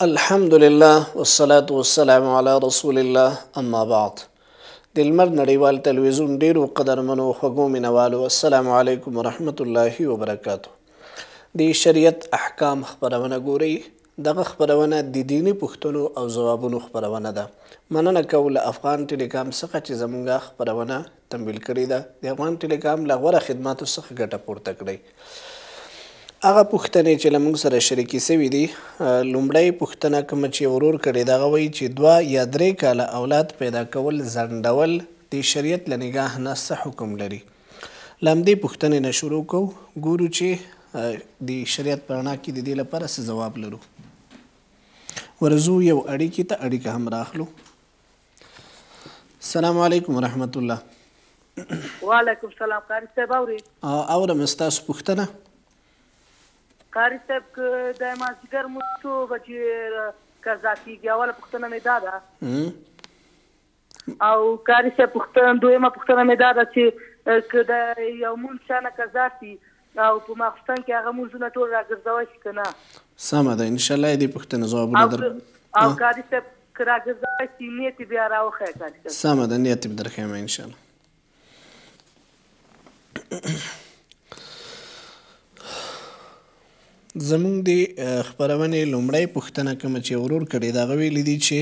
الحمد لله والصلاة والسلام على رسول الله اما بعد. د لمر نړیوال تلویزیون ډیرو قدرمنو خوږو مینوالو السلام علیکم ورحمت الله وبرکاتو. د شریعت احکام خپرونه ګورئ. دغه خپرونه د دینی پوښتنو او ځوابونو خپرونه ده. مننه کوم له افغان ټیلیکام څخه چې زموږ خپرونه تمویل کړې ده. د افغان ټیلیکام له غوره خدماتو څخه ګټه پورته کړئ. هغه پوښتنې چې له موږ سره شریکې سوي دي، لومړی پوښتنه کومه چې ورور کړې ده هغه وایي چې 2 یا 3 کاله اولاد پیدا کول ځنډول د شریعت له نګاه نه څه حکم لري. له همدې پوښتنې نه شروع کوو، ګورو چې د شریعت په رڼا کې د دې لپاره څه ځواب لرو. ورځو یو اړیکې ته اړیکه هم راخلو. السلام علیکم ورحمت الله. وعلیکم السلام. قاری صاحب اوري؟ اورم ستاسو پوښتنه. قاری صاحب که د مازدیګر مونځ څو بجې قضا کېږي؟ اوله پوښتنه مې دا ده. او قاری صاحب دویمه پوښتنه مې دا ده چې که د یو مونځ چا نه قضا شي او په ماخوستن کې هغه مونځونه ټول راګرځوی شي که نه؟ سمه ده، انشاءالله دې پوښتنې ځوابونه او قاری صاحب که راګرځوی شي نیت یې بیا راوښیه قاری صاحب. سمه ده، نیت یې درښیم انشاءالله. زموږ د خپرونې لومړی پوښتنه کومه چې ورور کړې ده هغه ویلي دي چې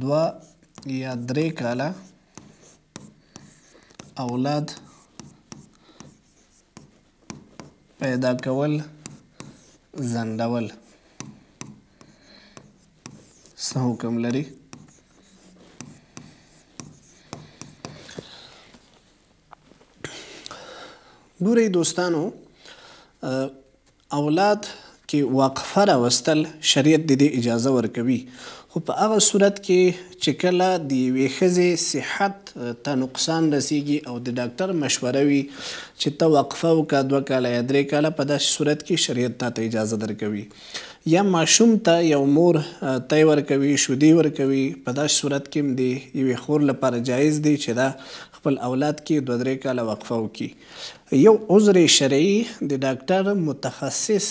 2 یا 3 کاله اولاد پیدا کول ځنډول څه حکم لري. ګورئ دوستانو، اولاد کې وقفه راوستل شریعت د دې اجازه ورکوي، خو په هغه صورت کې چې کله د یوې ښځې صحت ته نقصان رسیږي او د ډاکټر مشوره وي چې ته وقفه وکړه 2 کاله یا 3 کاله، په داسې صورت کې شریعت ته اجازه درکوي. یا ماشوم ته یو مور تی ورکوي، شودې ورکوي، په داسې صورت کې هم د یوې خور لپاره جایز دی چې دا خپل اولاد کې 2-3 کاله وقفه وکړي. یو عذر شرعي د ډاکټر متخصص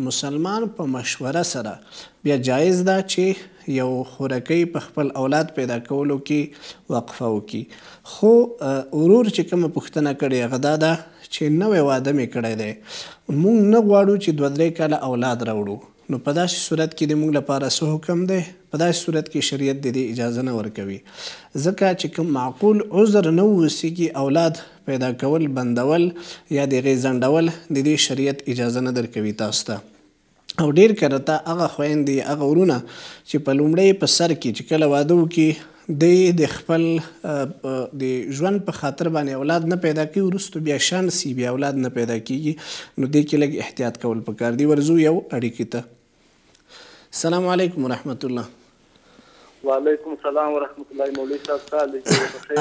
مسلمان په مشوره سره بیا جایز ده چې یو خورکۍ په خپل اولاد پیدا کولو کې وقفه وکړي. خو ورور چې کومه پوښتنه کړې هغه دا ده چې نوی واده مې کړی دی، موږ نه غواړو چې 2-3 کاله اولاد راوړو، نو په داسې صورت کې د موږ لپاره څه حکم دی؟ په داسې صورت کې شریعت د دې اجازه نه ورکوي، ځکه چې کوم معقول عذر نه ووسیږي اولاد پیدا کول بندول یا د هغې ځنډول د دې شریعت اجازه نه درکوي تاسو ته. او ډېر کرته هغه خویندې هغه ورونه چې په لومړی په سر کې چې کله واده وکړي د خپل د ژوند په خاطر باندې اولاد نه پیدا کوي، وروسته بیا شان سي بیا اولاد نه پیدا کېږي، نو دې کې لږ احتیاط کول پکار دي. ورځو یو اړیکې ته. السلام علیکم ورحمت الله. وعلیکم السلام ورحمت الله. مولوي صاحب څه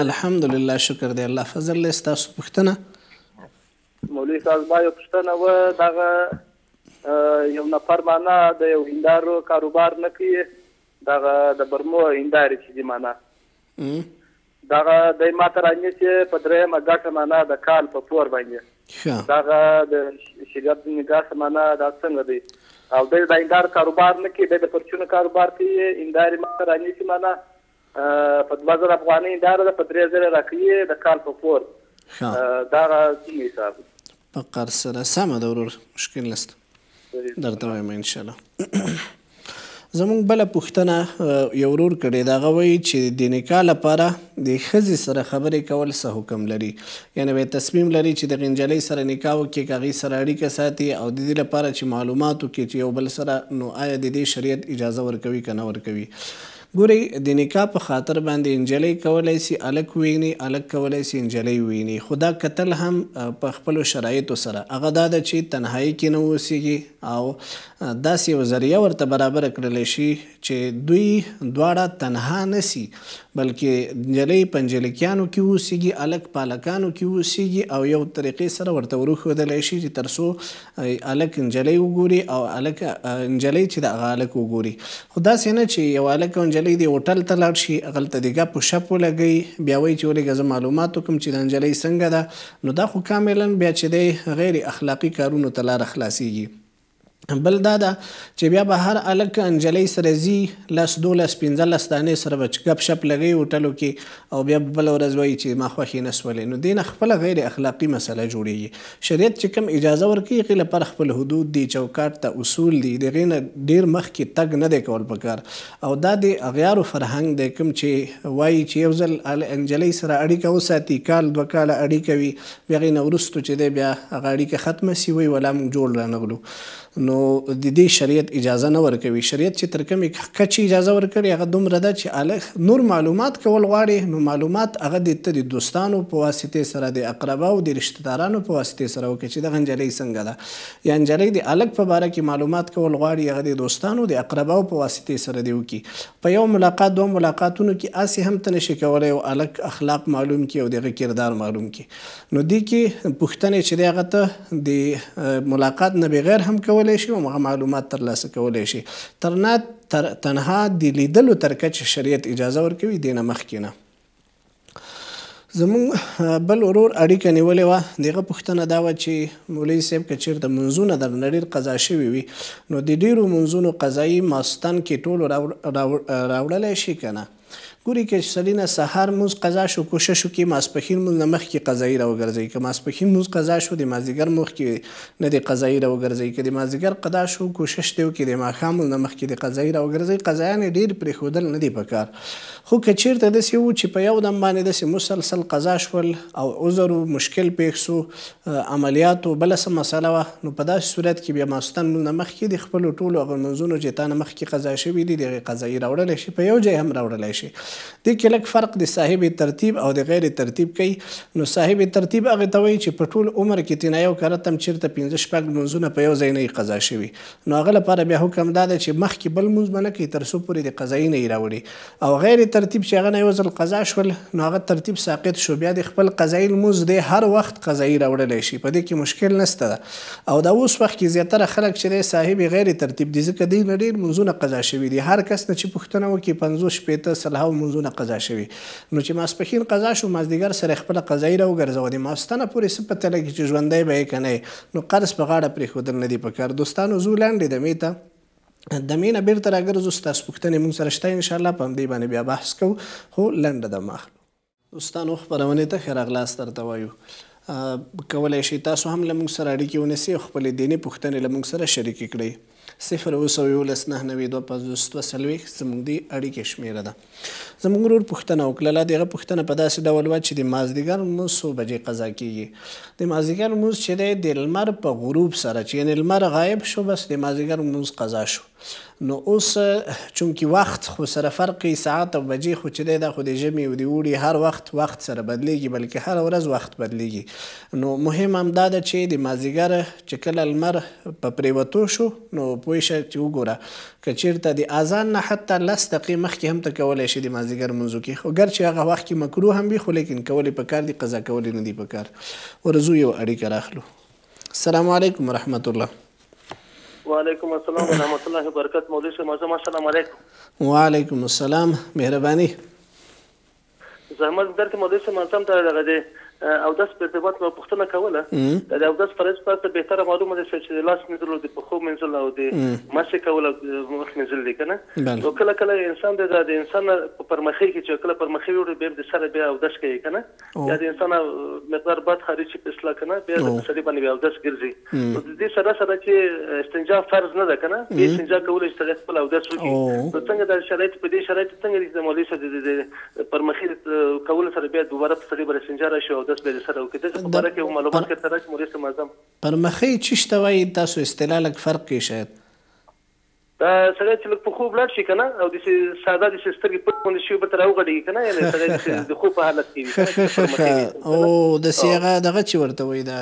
الحمدلله، شکر دی الله فضل دی. ستاسو پوښتنه؟ مولوي صاحب ما یو پوښتنه وه، دغه یو نفر معنا د یو هندارو کاروبار نه کوي، دغه د برمو هندارې چې دي معنا دغه دی ما ته رانیسي په 3مه ګټه معنا د کال په پور باندې، دغه د شریعت د نګاه معنا دا څنګه دی؟ او دی د هندار کاروبار نه کوي، دی د پرچونو کاروبار کوي، هندارې ما ته رانیسي معنا په 2000 افغانۍ هنداره ده، په 3000 راکوي د کال په پور، دغه څنګه حساب په قرض سره؟ سمه ده ورور، مشکل نشته، درته وایم انشاءالله. زموږ بله پوښتنه یو ورور کړې ده هغه وایي چې د نکاح لپاره د ښځې سره خبرې کول څه حکم لري؟ یعنې به تصمیم لري چې د نجلۍ سره نکاح وکړي، که هغې سره اړیکه ساتي او د دې لپاره چې معلومات وکړي چې یو بل سره، نو آیا د دې شریعت اجازه ورکوي که نه ورکوي؟ ګورئ، د نکاح په خاطر باندې نجلۍ کولی سي هلک وویني، هلک کولی سي نجلۍ وویني، خو دا کتل هم په خپلو شرایطو سره هغه دا ده چې تنهایي کې نه اوسیږي او داسې یو ذریعه ورته برابره کړلی شي چې دوی دواړه تنها نه سي، بلکې نجلۍ په نجلکیانو کې اوسیږي، هلک په هلکانو کې اوسیږي، او یو طریقې سره ورته وروښودلی شي چې تر څو هلک نجلۍ وګوري او نجلۍ چې د هغه هلک وګوري. خو داسې نه چې یو هلک او نجلۍ نجلۍ د هوټل ته لاړ شي هغلته د ګپ و شپ ولګوي بیا وایي چې ولېږه زه معلومات وکړم چې د نجلۍ څنګه ده نو دا خو کاملا بیا چې دی غیر اخلاقي کارونو ته لاره خلاصیږي. بل دا ده چې بیا به هر هلک نجلۍ سره ځي 10 12 15 دانې سره به ګپ شپ لګوي هوټلو کې او بیا به بله ورځ وایي چې ما خوښې نه سولې نو دې نه خپله غیر اخلاقي مسله جوړیږي. شریعت چې کوم اجازه ورکوي هغې لپاره خپل حدود دي چوکاټ ته اصول دي د هغې نه ډېر مخکې تګ نه دی کول پکار او دا د اغیارو فرهنګ دی کوم چې وایي چې یو ځل نجلۍ سره اړیکه وساتي کال 2 کاله اړیکه وي بیا هغې نه وروستو چې دی بیا هغه اړیکه ختمه سي وایي ولا موږ جوړ رانغلو نو د دې شریعت اجازه نه ورکوي. شریعت چې تر کومې کچې اجازه ورکړي هغه دومره ده چې نور معلومات کول غواړي نو معلومات هغه د دوستانو په واسطې سره د اقرباو د رشتهدارانو په واسطې سره وکړي چې دغه نجلۍ څنګه ده یا نجلۍ د هلک په باره کې معلومات کول غواړي هغه د دوستانو د اقرباو په واسطې سره دې وکړي. په یو ملاقات 2 ملاقاتونو کې هسې هم ته نشي کولی یو هلک اخلاق معلوم کړي او د هغه کردار معلوم کړي نو دې کې پوښتنې چې دی هغه ته د ملاقات نه بغیر هم کولی شي او هغه معلومات ترلاسه کولی شي تنها د لیدلو تر کچې شریعت اجازه ورکوي دې نه مخکې نه. زمونږ بل ورور اړیکه نیولې وه د هغه پوښتنه دا وه چې مولوي صاحب که چېرته منځونه درنه ډېر قضا شوي وي نو د ډېرو منځونو قضایي ماستن کې ټولو راوړلی شي که نه ګوري که سړي نه سهار مونځ قضا شو کوشش وکړي ماسپښین مونځ نه مخکې قضایي راوګرځوي که ماسپښین مونځ قضا شو د مازدیګر مخکې نه د قضایي راوګرځوي که د مازدیګر قضا شو کوشش دی وکړي د ماښام مونځ نه مخکې د قضایي راوګرځوي قضایان یې ډېر پرېښودل نه دي پکار خو که چېرته داسې و چې په یو دم باندې داسې مسلسل قضا شول او عذر و مشکل پېښ سو عملیاتو بله څه مسله وه نو په داسې صورت کې بیا ماستن مونځ نه مخکې د خپلو ټولو هغه منځونو چې تا نه مخکې قضا شوي دي د هغې قضایي راوړلی شي په یو ځای هم راوړلی شي. دې کې لږ فرق د صاحب ترتیب او د غیر ترتیب کوي نو صاحب ترتیب هغې ته وایي چې په ټول عمر کې تینا یو کرت هم چېرته 15 منځونه په یو ځای نه قضا شوي نو هغه لپاره بیا حکم دا ده چې مخکې بل منځ به نه کوي تر څو پورې د قضایي نه یې راوړي او غیر ترتیب چې هغه نه یو ځل قضا شول نو هغه ترتیب ساقط شو بیا د خپل قضایي لمونځ دی هر وخت قضایي راوړلی شي په دې کې مشکل نشته ده او دا اوس وخت کې زیاتره خلک چې دی صاحب غیر ترتیب دي ځکه دوی نه ډېر منځونه قضا شوي دي هر کس نه چې پوښتنه وکړي 50 شپېته سلهاو منځونه قضا شوي نو چې ماسپښین قضا شو مازدیګر سره خپله قضایي راوګرځوه د ماستنه پورې څه پته لګي چې ژوندی به یې که نه نو قرض په غاړه پرېښودل نه دي پکار. دوستانو زو لاندې دمې ته دمې نه بیرته راګرځو ستاسو پوښتنې موږ سره شته انشاءالله په همدې باندې بیا بحث کوو خو لنډه دمه اخلو. دوستانو خپرونې ته ښه راغلاست درته وایو کولی شئ تاسو هم له موږ سره اړیکې ونیسئ او خپلې دیني پوښتنې له موږ سره شریکې کړئ. 0 زموږ د اړیکې شمېره ده. زموږ ورور پوښتنه وکړله د هغه پوښتنه په داسې ډول وه چې د مازدیګر لمونځ څو بجې قضا کېږي. د مازدیګر لمونځ چې دی د لمر په غروب سره چې یعنې لمر غایب شو بس د مازدیګر لمونځ قضا شو نو اوس چونکې وخت خو سره فرق ساعت او بجې خو چې دی دا خو د ژمي او د اوړي هر وخت سره بدلیږي بلکې هر ورځ وخت بدلیږي نو مهم هم دا ده چې د مازدیګر چې کله لمر په پرېوتو شو نو پوه شه چې وګوره که چېرته د اذان نه حتی 10 دقیقې مخکې هم ته کولی شي د مازدیګر لمونځ وکړي خو ګر چې هغه وخت کې مکروه هم وي خو لیکن کول یې پکار دي قضا کول یې نه دي پکار. ورځو یو اړیکه راخلو. السلام علیکم ورحمت الله. وعلیکم السلام ورحمت الله وبرکاته. مولوي صاحب معظم السلام علیکم. وعلیکم السلام مهرباني. زحمت درته مولوي صاحب معظم ته دغه دی او داس په ارتباط په پوښتنه کوله دا او داس فرض پاتې بهتره معلومه ده چې د لاس منځلو د پخو منځل او د ماسه کول مخ منځل دي کنه نو کله کله انسان د انسان پر مخې کې چې کله پر مخې وړي به د سره بیا او داس کوي کنه یا د انسان مقدار بعد خارجي په اصلاح کنه بیا د سړي باندې بیا او داس ګرځي نو د دې سره چې استنجا فرض نه ده کنه به استنجا کول چې خپل او داس وکړي نو څنګه د شرایط په دې شرایط څنګه د مولوي صاحب پر مخې کول سره بیا دوباره په سړي باندې استنجا راشي پر مخې چې شته وایي تاسو اصطلاح لږ فرق کې شاید دا سړی چې لږ په خوب لاړ شي که نه او داسې ساده داسې سترګې پټ غوندې شي به تر راوغړېږي که نه یعنې سړی د خوب په حالت کې وي او داسې هغه دغه چې ورته وایي دا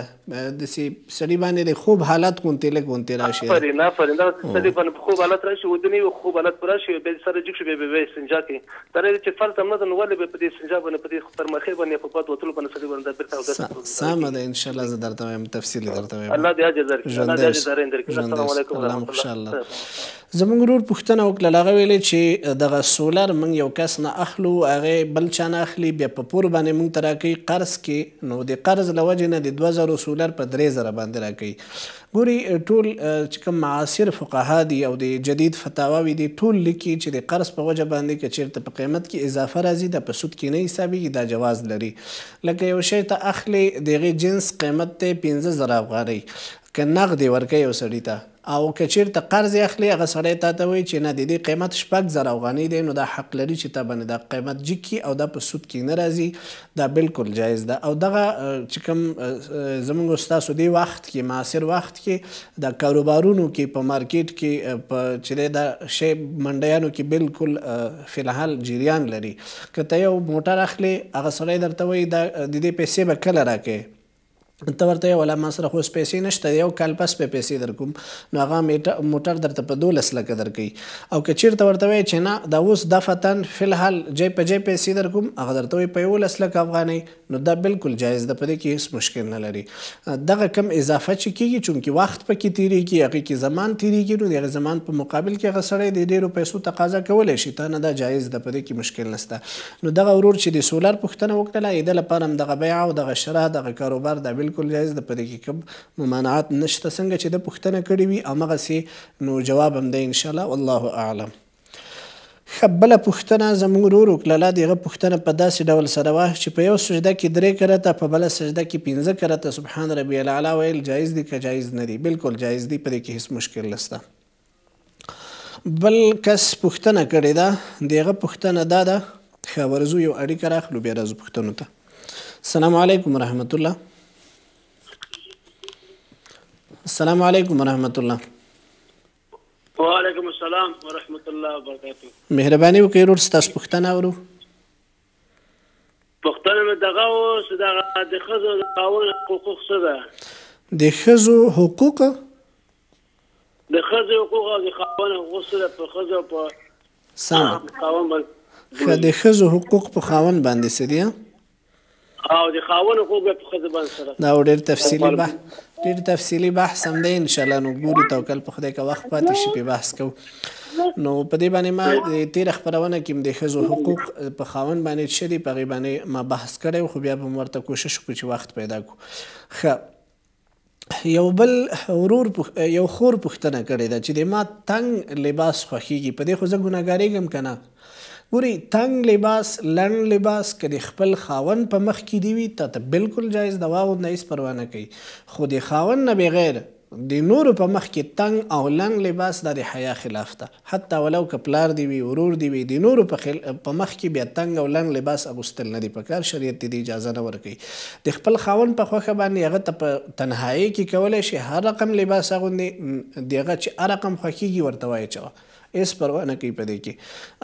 داسې سړي باندې د خوب حالت غوندې لږ غوندې راشي آفرین دغه سړي باندې په خوب حالت راشي ودنې وي خوب حالت به راشي بیا سره جګ شي بیا استنجا کوي دا چې فرض هم نه ده نو ولې به په دې استنجا باندې په دې پر مخې باندې په باد وتلو باندې سړي باندې بېرته سمه ده انشاءالله زه درته وایم تفصیلي درته وایم الله دې اجر درکړي الله دې اجر درکړي السلام علیکم ورحمة الله. زموږ ورور پوښتنه وکړله هغه ویلې چې دغه سولر موږ یو کس نه اخلو هغې بل چا نه اخلي بیا په پور باندې موږ ته راکوي قرض کې نو د قرض له وجې نه د 2000 سولر په 3000 باندې راکوي. ګوري ټول چې کوم معاصر فقها دي او د جدید فتاواوي دي ټول لیکي چې د قرض په وجه باندې که چېرته په قیمت کې اضافه راځي د په سود کې نه حسابېږي دا جواز لري. لکه یو شی ته اخلي د هغې جنس قیمت دی 50,000 افغانۍ که نغد یې ورکوي یو سړي ته او که چېرته قرض یې اخلي هغه سړی تا ته وایي چې نه د دې قیمت 6,000 افغانۍ دی نو دا حق لري چې تا باندې دا قیمت جګ کړي او دا په سود کې نه راځي دا بالکل جایز ده. او دغه چې کوم زموږ ستاسو دې وخت کې معاصر وخت کې د کاروبارونو کې په مارکیټ کې په چې دی دا شی منډیانو کې بالکل فی الحال جریان لري. که ته یو موټر اخلي هغه سړی درته وایي دا د دې پیسې به کله راکوې ته ورته یې ولا ما سره خو اوس پیسې نشته یو کال پس به پیسې در کوم نو هغه موټر درته په 12 لکه درکوي. او که چېرته ورته وایي چې نه دا اوس دفتن فی الحال جای په جای پیسې در کوم هغه درته وایي په 11 لکه افغانۍ نو دا بالکل جایز ده په دې کې هېڅ مشکل نه لري. دغه کم اضافه چې کېږي چونکې وخت پکې تېرېږي هغې کې زمان تېرېږي نو د هغې زمان په مقابل کې هغه سړی د ډېرو پیسو تقاضا کولی شي تا نه دا جایز ده په دې کې مشکل نشته. نو دغه ورور چې د سولر پوښتنه وکړله د لپاره هم دغه بیع او دغه شرا دغه کاروبار دا بالکل جایز ده په دې کې کوم ممانعات نشته څنګه چې د پوښتنه کړې وي همغسې نو جواب هم دی انشاءالله والله اعلم. ښه بله پوښتنه زموږ ورور وکړله د هغه پوښتنه په داسې ډول سره وه چې په یو سجده کې 3 کرته په بله سجده کې 15 کرته سبحان ربي الاعلی ویل جایز دي که جایز نه دي بالکل جایز دي په دې کې هېڅ مشکل نشته. بل کس پوښتنه کړې ده د هغه پوښتنه دا ده ښه ورځو یو اړیکه راخلو بیا راځو پوښتنو ته. السلام علیکم ورحمت الله. السلام علیکم ورحمت الله. وعلیکم السلام ورحمت الله وبرکاته. مهرباني وکړئ ورور ستاسو پوښتنه اورو. پوښتنه مې دغه اوس دغه د ښځو د خاوند حقوق څه ده؟ د ښځو حقوق د ښځو حقوق او د خاوند حقوق څه ده په ښځو په سم خاوند باندې ښه د ښځو حقوق په خاوند باندې څه دي او د خاوند حقوق په ښځو باندې څه ده؟ دا ډېر تفصیلي بحث هم دی انشاءالله نو ګورو توکل په خدای که وخت پاتې شي پې بحث کوو. نو په دې باندې ما د تېره خپرونه کې هم د ښځو حقوق په خاوند باندې څه دي په هغې باندې ما بحث کړی و خو بیا به م ورته کوشش وکړو چې وخت پیدا کړو. ښه یو بل ورور یو خور پوښتنه کړې ده چې د ما تنګ لباس خوښېږي په دې خو زه ګناهګارېږم که نه. ګورئ تنګ لباس لنډ لباس که د خپل خاوند په مخ کې دي وي تا ته بالکل جایز ده واغونده هېڅ پروا نه کوي خو د خاوند نه بغیر د نورو په مخ کې تنګ او لنډ لباس دا د حیا خلاف ده حتی ولو که پلار دی وي ورور دی وي د نورو په مخ کې بیا تنګ او لنډ لباس اغوستل نه دي پکار شریعت دې اجازه نه ورکوي. د خپل خاوند په خوښه باندې هغه ته په تنهایي کې کولی شي هر رقم لباس اغوندي د هغه چې هر رقم خوښېږي ورته واچوه هېڅ پروا نه کوي په دې کې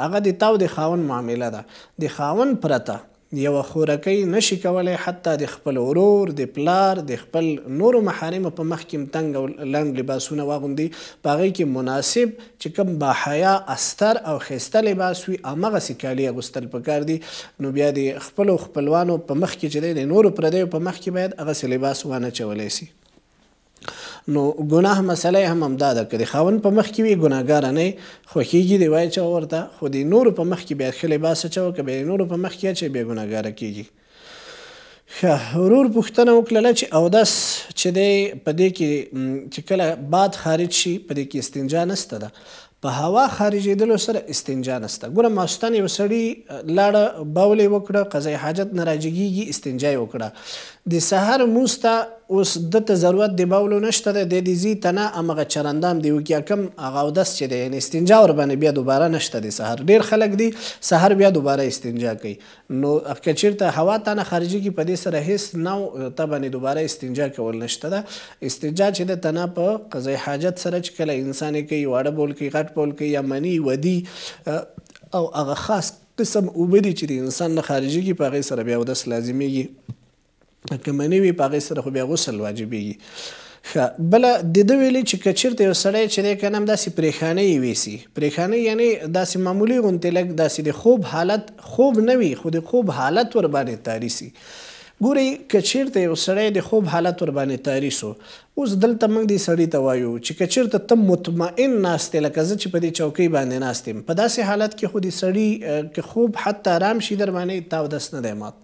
هغه د تا او د خاوند معامله ده. د خاوند پرته یوه خورکۍ نشي کولی حتی د خپل ورور د پلار د خپل نورو محارمو په مخ کې تنګ او لنډ لباسونه واغوندي په هغې کې مناسب چې کوم باحیا استر او ښایسته لباس وي همغسې کالي اغوستل پکار دي. نو بیا د خپلو خپلوانو په مخ کې چې دی د نورو پردیو په مخ کې باید هغسې لباس وانه چولی سي. نو ګناه مسله هم همدا ده که د خاوند په مخ کې وي ګناهګاره نه خوښېږي دی واچوه ورته خو د نورو په مخ کې بیا ښه لباس اچوه که بیا د نورو په مخ کې اچوي بیا ګناهګاره کېږي. ښه ورور پوښتنه وکړله چې اودس چې دی په دې کې چې کله باد خارج شي په دې کې استنجا نسته ده په هوا خارجېدلو سره استنجا نسته. ګوره ماخوستن یو سړي لاړه بول یې وکړه قضای حاجت نه راجګېږي استنجا یې وکړه د سهار لمونځ ته اوس دته ضرورت د بولو نشته دی د دې ځي ته نه همغه چرندام دی وکړي کم هغه اودس چې دی یعنې استنجا ورباندې بیا دوباره نشته د سهار ډېر خلک دي سهار بیا دوباره استنجا کوي نو که چېرته هوا تا نه خارجېږي په دې سره هېڅ نو ته باندې دوباره استنجا کول نشته ده. استنجا چې د ته نه په قضای حاجت سره چې کله انسان یې کوي واړه بول کوي غټ بول کوي یا مني ودي او هغه خاص قسم اوبه دي چې د انسان نه خارجېږي په هغې سره بیا اودس لازمیږي که مني وي په هغې سره خو بیا غسل واجبېږي. ښه بله د ده ویلي چې که چېرته یو سړی چې دی که نه هم داسې پریښانۍ یې ویسي پریښانۍ یعنې داسې معمولي غوندې لږ داسې د خوب حالت خوب نه وي خو د خوب حالت ورباندې تاري سي ګورئ که چېرته یو سړی د خوب حالت ورباندې طاري سو اوس دلته موږ دې سړي ته وایو چې که چېرته ته مطمئن ناست یې لکه زه چې په دې چوکۍ باندې ناست یم په داسې حالت کې خو د سړي که خوب حتی آرام شي در باندې تا اودس نه دی مات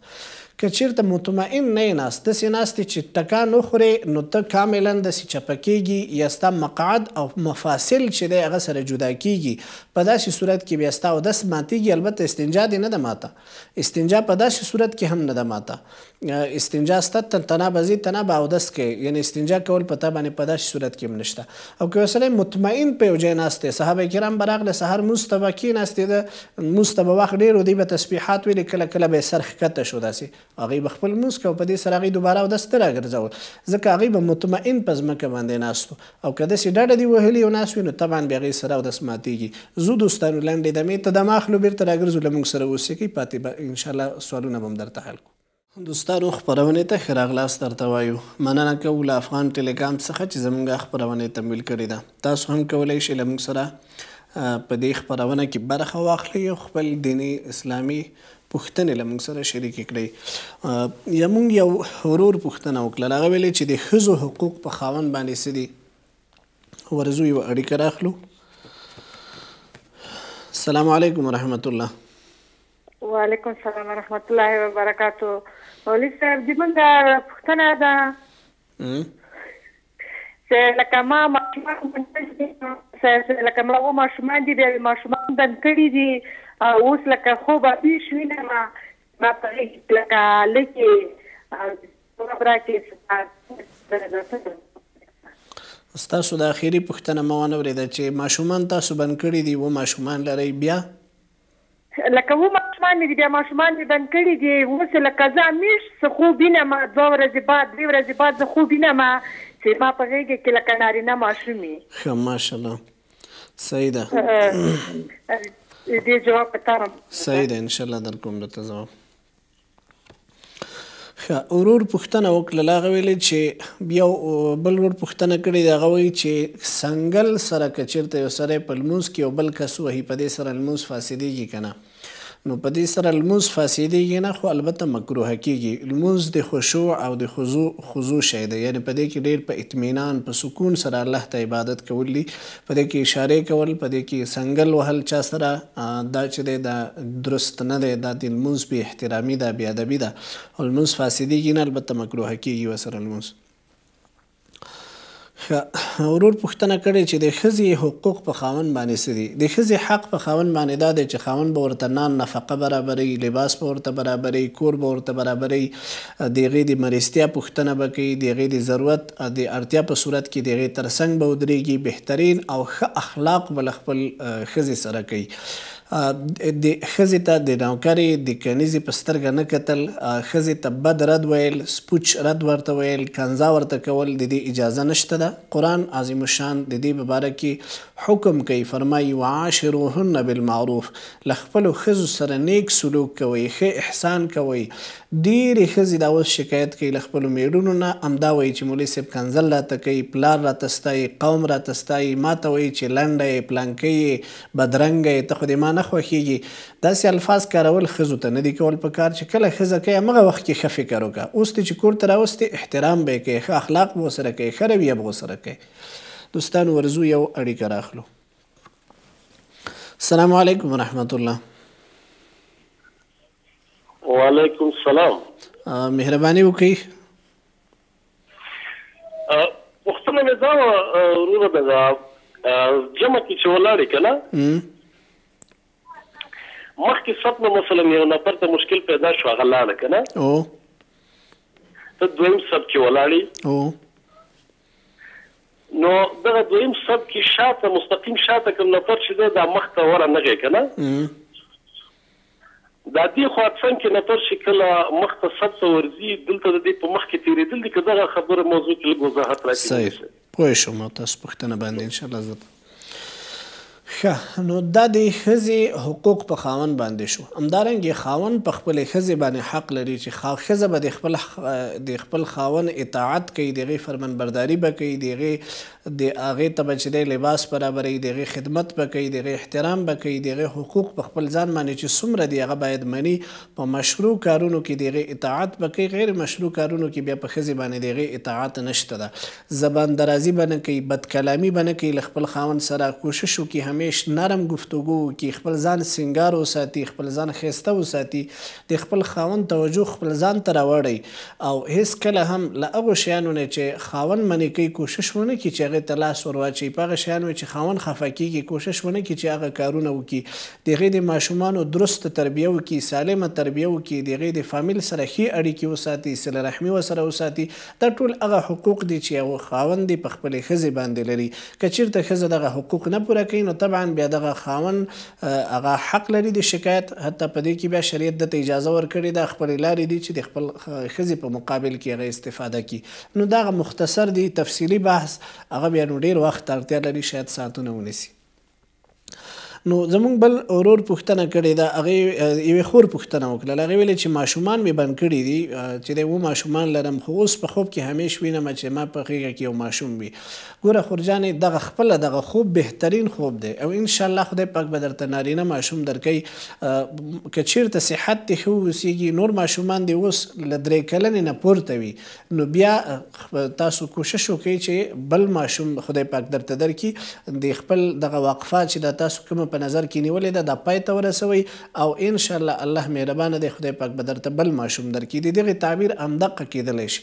که چېرته مطمئن نه یې ناست داسې ناست چې ټکان وخورې نو ته کاملا داسې چپه کېږي یا ستا مقعد او مفاصل چې دی هغه سره جدا کېږي په داسې صورت کې بیا ستا اودس ماتېږي البته استنجا دې نه ده ماته استنجا په داسې صورت کې هم نه ده ماته استنجا ستا تنه به ځي تنه به اودس کوې یعنې استنجا کول په تا باندې په داسې صورت کې هم نشته او که یو سړی مطمئن په یو ځای ناست دی صحابه کرام به راغله سهار لمونځ ته به کېناستېده لمونځ ته به وخت ډېر و دوی به تسبیحات ویلې کله کله به یې سر ښکته شو داسې هغوی به خپل لمونځ کوه په دې سره هغوی دوباره اودس نه راګرځول ځکه هغوی به مطمئن په ځمکه باندې ناست او که داسې ډډه دې وهلي او ناست وي نو طبعا بیا هغوی سره اودس ماتېږي زو دوستانو لنډې دمې ته دمه اخلو بیرته راګرځو له موږ سره اوسېږئ پاتې به انشاءالله سوالونه به هم درته حل کړو دوستانو خپرونې ته ښه راغلاست درته وایو مننه کوو له افغان ټیلیګرام څخه چې زموږ خپرونې تمویل کړې ده تاسو هم کولی شئ له موږ سره په دې خپرونه کې برخه واخلئ او خپل دیني اسلامي پوښتنې له موږ سره شریکې کړئ موږ یو ورور پوښتنه وکړله هغه ویلې چې د ښځو حقوق په خاوند باندې څه دي ورځو یوه اړیکه راخلو السلام علیکم ورحمت الله وعلیکم السلام ورحمت الله وبرکاتو مولوي صاحب د موږ پوښتنه ده چې لکه ما ماشومان لکه ما ماشومان دي بیا ماشومان بند کړي دي اوس لکه خوب بیش وینم ما په لکه لکې راکې ستاسو د اخري پوښتنه مو ونه اورېده چې ماشومان تاسو بند کړي دي و ماشومان لرئ بیا لکه و ماشومان دي بیا ماشومان دي بند کړي دي اوس لکه زه همیش څه خوب وینم 2 ورځې بعد 3 ورځې بعد زه خوب وینم چې ما په غېږ کې لکه نارینه ماشوم وي ښه ماشاءالله صحیح ده دې جواب پتارم صحیح ده انشاءالله در کوم درته جواب ښه ورور پوښتنه وکړله هغه ویلې چې بیا بل ورور پوښتنه کړې ده هغه وایي چې څنګل سره که چېرته یو سړی په لمونځ کې یو بل کس وهي په دې سره لمونځ فاسدېږي که نه نو په دې سره لمونځ فاسدېږي نه خو البته مکروهه کېږي لمونځ د خشوع او د خضوع شی دی یعنې په دې کې ډېر په اطمینان په سکون سره الله ته عبادت کول دي په دې کې اشارې کول په دې کې څنګل وهل چا سره دا چې دی دا درست نه دی دا د لمونځ بې احترامي ده بې ادبي ده او لمونځ فاسدېږي نه البته مکروهه کېږي ورسره لمونځ ورور پوښتنه کړې چې د ښځې حقوق په خاوند باندې څه دي د ښځې حق په خاوند باندې دا دی چې خاوند به ورته نان نفقه برابروي لباس به ورته برابروي کور به ورته برابروي د هغې د مرستیا پوښتنه به کوي د هغې د ضرورت د اړتیا په صورت کې د هغې تر څنګ به ودرېږي بهترین او ښه اخلاق به له خپل ښځې سره کوي د ښځې ته د نوکرې د کنیزې په سترګه نه کتل ښځې ته بد رد ویل سپوچ رد ورته ویل کنځا ورته کول د دې اجازه نشته ده قرآن عظیم الشان د دې په باره کې حکم کوي فرمایي وعاشروهن بالمعروف له خپلو ښځو سره نیک سلوک کوئ ښه احسان کوئ ډېرې ښځې دا اوس شکایت کوي له خپلو میړونو نه همدا وایي چې مولوي صاحب کنځل راته کوي پلار راته ستایي قوم راته ستایي ما ته وایي چې لنډه یې پلانکۍ یې بدرنګه یې ته خو دې ما نه خوښېږي داسې الفاظ کارول ښځو ته نه دي کول په کار چې کله ښځه کوي همغه وخت کې ښه فکر وکړه اوس دې چې کور ته راوستې احترام به یې کوي ښه اخلاق به ورسره کوي ښه رویه به ورسره کوي دوستانو ورځو یو اړیکه راخلو السلام علیکم ورحمت الله وعلیکم السلام مهرباني وکړئ پوښتنه مې دا وروره ده جمع کې چې ولاړې که نه مخکې سپنه مثلا یو نفر ته مشکل پیدا شو هغه لاړه که نه ته دویم سب کې ولاړې نو دغه دویم سب کې شاته مستقیم شاته کوم نفر چې دی دا مخ ته ورنغې که نه دا دې خوا څنګ کې نفر چې کله مخ ته سب ته ورځي دلته د دې په مخ کې تېرېدل دي که دغه خبره موضوع کې لږ وضاحت راکړي صحیح پوه شوم تاسو پوښتنه باندې انشاءالله زه ښه نو دا د ښځې حقوق په خاوند باندې شو. همدارنګې خاوند په خپلې ښځې باندې حق لري چې ښځه به د خپل خاوند اطاعت کوي، د هغې فرمانبرداري به کوي، د هغې ته به چې دی لباس برابروي، د هغې خدمت به کوي، د هغې احترام به کوي، د هغې حقوق په خپل ځان باندې چې څومره دي هغه باید مني. په مشروع کارونو کې د هغې اطاعت به کوي، غیر مشروع کارونو کې بیا په ښځې باندې د هغې اطاعت نشته ده. زبان درازي به نه کوي، بدکلامي به نه کوي له خپل خاوند سره. کوشش وکړي همیش نرم گفتگو وکړي، خپل ځان سینګار وساتي، خپل ځان ښایسته وساتي، د خپل خاوند توجه خپل ځان ته راوړئ او هیڅکله هم له هغو شیانو نه چې خاوند منې کوي کوشش ونه کړي چې هغې ته لاس ور واچوي. په هغه شیانو چې خاوند خفه کېږي کوشش ونه کړي چې هغه کارونه وکړي. د هغې د ماشومانو درسته تربیه وکړي، سالمه تربیه وکړي، د هغې د فامیل سره ښې اړیکې وساتي، صله رحمي ورسره وساتي. دا ټول هغه حقوق دي چې یو خاوند دی په خپلې ښځې باندې لري. که چېرته ښځه دغه حقوق نه پوره کوي نو طبعا بیا دغه خاوند هغه حق لري د شکایت. حتی په دې کې بیا شریعت دته اجازه ورکړې ده، خپلې لارې دي چې د خپل ښځې په مقابل کې هغه استفاده کړي. نو دغه مختصر دی تفصیلي بحث، هغه بیا نو ډېر وخت اړتیا لري، شاید ساعتونه ونیسي. نو زمونږ بل ورور پوښتنه کړې ده، هغې یوې خور پوښتنه وکړله. هغې ویلې چې ماشومان مې بند کړي دي، چې دی 7 ماشومان لرم، خو اوس په خوب کې همیش وینم چې ما په غېږه کې یو ماشوم وي. ګوره خورجانې دغه خپله دغه خوب بهترین خوب دی او انشاءالله خدای پاک به درته نارینه ماشوم درکوي. که چېرته صحت دې ښه واوسېږي، نور ماشومان دې اوس له 3 کلنې نه پورته وي، نو بیا تاسو کوشش وکړئ چې بل ماشوم خدای پاک درته درکړي. د خپل دغه وقفه چې دا تاسو کومه په نظر کې نیولې ده دا پای ته ورسوئ او انشاءالله الله مهربانه دی، خدای پاک به درته بل ماشوم درکړي. د دغې تعبیر همدقه کېدلی شي.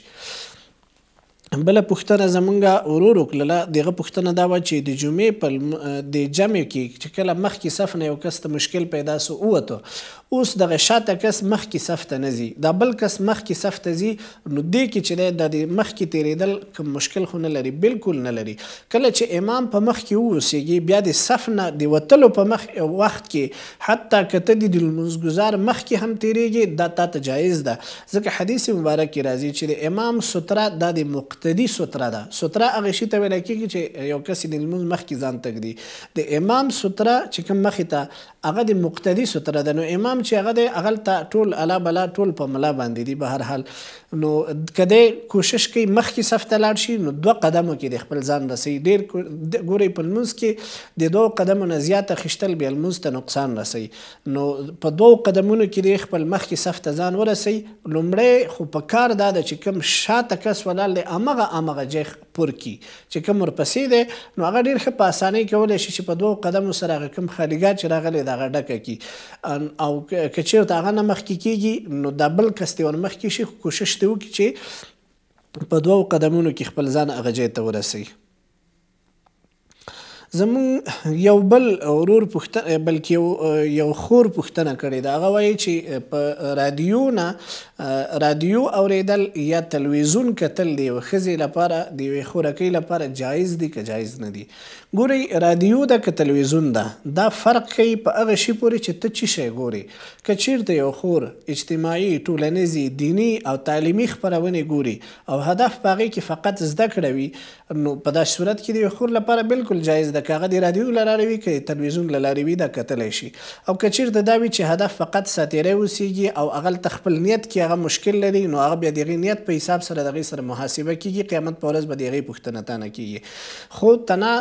بله پوښتنه زمونږ ورور وکړله، دغه پوښتنه دا وه چې د جمعې په د جمع کې چې کله مخکې صف نه یو کس ته مشکل پیدا سو ووته، اوس دغه شاته کس مخکې صف ته نه ځي، دا بل کس مخکې صف ته ځي، نو دې کې چې دی دا د مخکې تېرېدل کوم مشکل خو نه لري، بالکل نه لري. کله چې امام په مخ کې واوسېږي بیا د صف نه د وتلو په وخت کې حتی که ته د لمونځګزار مخکې هم تېرېږي دا تا ته جایز ده، ځکه حدیث مبارک کې راځي چې د امام ستره دا د مقتدي ستره ده. ستره هغې شي ته ویلی کېږي چې یو کس د لمونځ مخکې ځان تږدي. د امام ستره چې کوم مخې ته هغه د مقتدي ستره ده. نو امام چې هغه دی هغلته ټول الا بلا ټول په ملا باندې دي. به هر حال نو که دی کوشش کوي مخکې صف ته لاړ شي نو 2 قدمو کې د خپل ځان رسوي. ډېر ګورئ په لمونځ کې د 2 قدمو نه زیات اخیستل بیا لمونځ ته نقصان رسوي. نو په 2 قدمونو کې دی خپل مخکې صف ته ځان ورسوي. لومړی خو په کار دا ده چې کوم شاته کس ولاړ دی همغه جیخ پور کي، چې کوم ورپسې دی نو هغه ډېر ښه په اسانۍ کولی شي چې په 2 قدمو سره هغه کوم خالیګاه چې راغلی د هغه ډکه کړي. او که چېرته هغه نه مخکې کېږي نو دا بل کس دې ورمخکې شي، کوشش دې وکړي چې په 2 قدمونو کې خپل ځان هغه ځای ته ورسوي. زمونږ یو بل ورور بلکې یو خور پوښتنه کړې ده، هغه وایي چې په رادیو اورېدل یا تلویزیون کتل د یوې ښځې لپاره د یوې خورکۍ لپاره جایز دي که جایز نه دي؟ ګورئ رادیو ده که تلویزیون ده دا فرق کوي په هغه شي پورې چې ته څه شی ګورې. که چېرته یو خور اجتماعي، ټولنیزې، دیني او تعلیمي خپرونې ګوري او هدف په هغې کې فقط زده کړه وي نو په داسې صورت کې د یو خور لپاره بالکل جایز ده. که هغه د رادیو له لارې وي که د تلویزیون له لارې وي دا کتلی شي. او که چېرته دا وي چې هدف فقط ساتیری اوسېږي او هغلته خپل نیت کې هغه مشکل لري نو هغه بیا د هغې نیت په حساب سره د هغې سره محاسبه کېږي، قیامت په ورځ به د هغې پوښتنه تا نه کېږي. خو تنه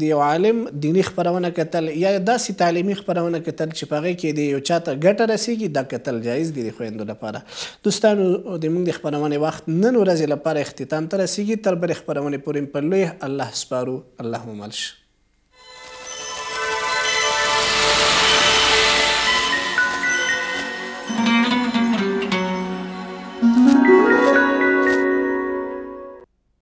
د یو عالم دیني خپرونه کتل یا داسې تعلیمي خپرونه کتل چې په هغې کې د یو چا ته ګټه رسېږي دا کتل جایز دي د خویندو لپاره. دوستانو د موږ د خپرونې وخت نن ورځې لپاره اختتام ته رسېږي. تر بلې خپرونې پورې په لوی الله سپارو. الله مو مل شه.